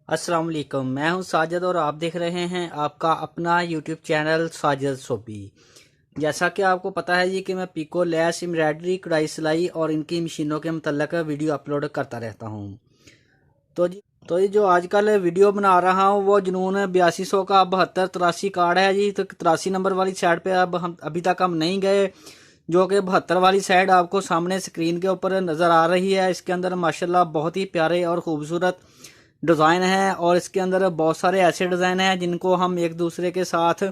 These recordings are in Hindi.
अस्सलाम वालेकुम। मैं हूं साजिद और आप देख रहे हैं आपका अपना यूट्यूब चैनल साजिद सोबी। जैसा कि आपको पता है जी कि मैं पिको, लैस, एम्ब्रॉयडरी, कढ़ाई, सिलाई और इनकी मशीनों के मतलब वीडियो अपलोड करता रहता हूं। तो जी जो आजकल वीडियो बना रहा हूं वो जुनून 8200 का 7283 कार्ड है जी। तो 83 नंबर वाली साइड पे अब हम अभी तक हम नहीं गए, जो कि 72 वाली साइड आपको सामने स्क्रीन के ऊपर नज़र आ रही है। इसके अंदर माशाल्लाह बहुत ही प्यारे और ख़ूबसूरत डिज़ाइन है और इसके अंदर बहुत सारे ऐसे डिज़ाइन हैं जिनको हम एक दूसरे के साथ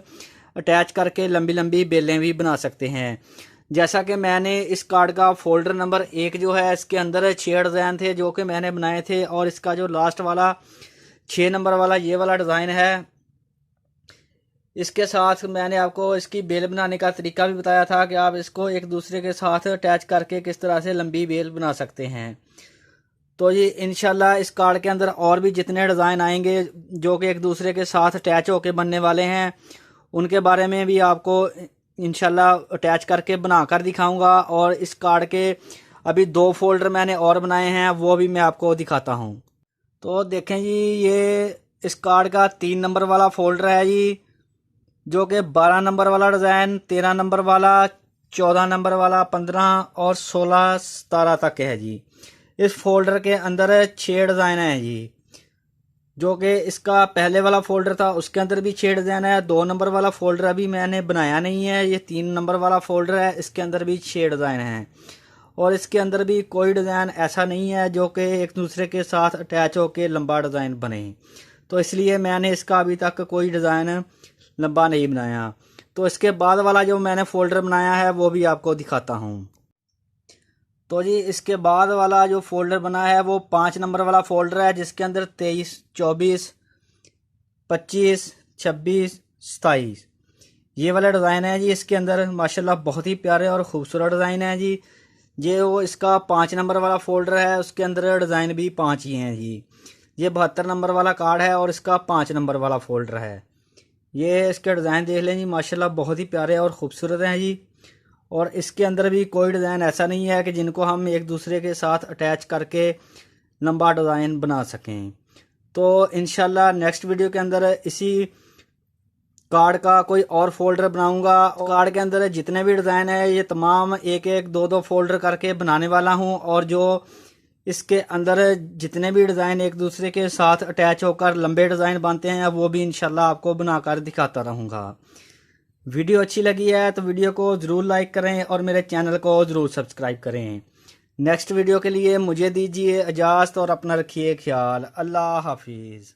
अटैच करके लंबी लंबी बेलें भी बना सकते हैं। जैसा कि मैंने इस कार्ड का फोल्डर नंबर 1 जो है इसके अंदर 6 डिज़ाइन थे जो कि मैंने बनाए थे, और इसका जो लास्ट वाला 6 नंबर वाला ये वाला डिज़ाइन है, इसके साथ मैंने आपको इसकी बेल बनाने का तरीका भी बताया था कि आप इसको एक दूसरे के साथ अटैच करके किस तरह से लंबी बेल बना सकते हैं। तो ये इंशाल्लाह इस कार्ड के अंदर और भी जितने डिज़ाइन आएंगे जो कि एक दूसरे के साथ अटैच होके बनने वाले हैं, उनके बारे में भी आपको इंशाल्लाह अटैच करके बनाकर दिखाऊंगा। और इस कार्ड के अभी 2 फोल्डर मैंने और बनाए हैं, वो भी मैं आपको दिखाता हूं। तो देखें जी, ये इस कार्ड का 3 नंबर वाला फोल्डर है जी, जो कि 12 नंबर वाला डिज़ाइन, 13 नंबर वाला, 14 नंबर वाला, 15 और 16 17 तक है जी। इस फोल्डर के अंदर 6 डिज़ाइन हैं जी। जो कि इसका पहले वाला फोल्डर था उसके अंदर भी 6 डिज़ाइन है। 2 नंबर वाला फोल्डर अभी मैंने बनाया नहीं है। ये 3 नंबर वाला फोल्डर है, इसके अंदर भी 6 डिज़ाइन हैं। और इसके अंदर भी कोई डिज़ाइन ऐसा नहीं है जो कि एक दूसरे के साथ अटैच होकर लंबा डिज़ाइन बने, तो इसलिए मैंने इसका अभी तक कोई डिज़ाइन लंबा नहीं बनाया। तो इसके बाद वाला जो मैंने फोल्डर बनाया है वो भी आपको दिखाता हूँ। तो जी इसके बाद वाला जो फोल्डर बना है वो 5 नंबर वाला फोल्डर है, जिसके अंदर 23, 24, 25, 26, 27 ये वाला डिज़ाइन है जी। इसके अंदर माशाल्लाह बहुत ही प्यारे और ख़ूबसूरत डिज़ाइन है जी। ये वो इसका 5 नंबर वाला फोल्डर है, उसके अंदर डिज़ाइन भी 5 ही हैं जी। ये 72 नंबर वाला कार्ड है और इसका 5 नंबर वाला फोल्डर है। ये इसके डिज़ाइन देख लें जी, माशाल्लाह बहुत ही प्यारे और ख़ूबसूरत हैं जी। और इसके अंदर भी कोई डिज़ाइन ऐसा नहीं है कि जिनको हम एक दूसरे के साथ अटैच करके लंबा डिज़ाइन बना सकें। तो इंशाल्लाह नेक्स्ट वीडियो के अंदर इसी कार्ड का कोई और फोल्डर बनाऊंगा। कार्ड के अंदर जितने भी डिज़ाइन है ये तमाम एक एक दो दो फोल्डर करके बनाने वाला हूं, और जो इसके अंदर जितने भी डिज़ाइन एक दूसरे के साथ अटैच होकर लंबे डिज़ाइन बनते हैं वो भी इंशाल्लाह आपको बनाकर दिखाता रहूँगा। वीडियो अच्छी लगी है तो वीडियो को ज़रूर लाइक करें और मेरे चैनल को ज़रूर सब्सक्राइब करें। नेक्स्ट वीडियो के लिए मुझे दीजिए इजाज़त और अपना रखिए ख्याल। अल्लाह हाफिज़।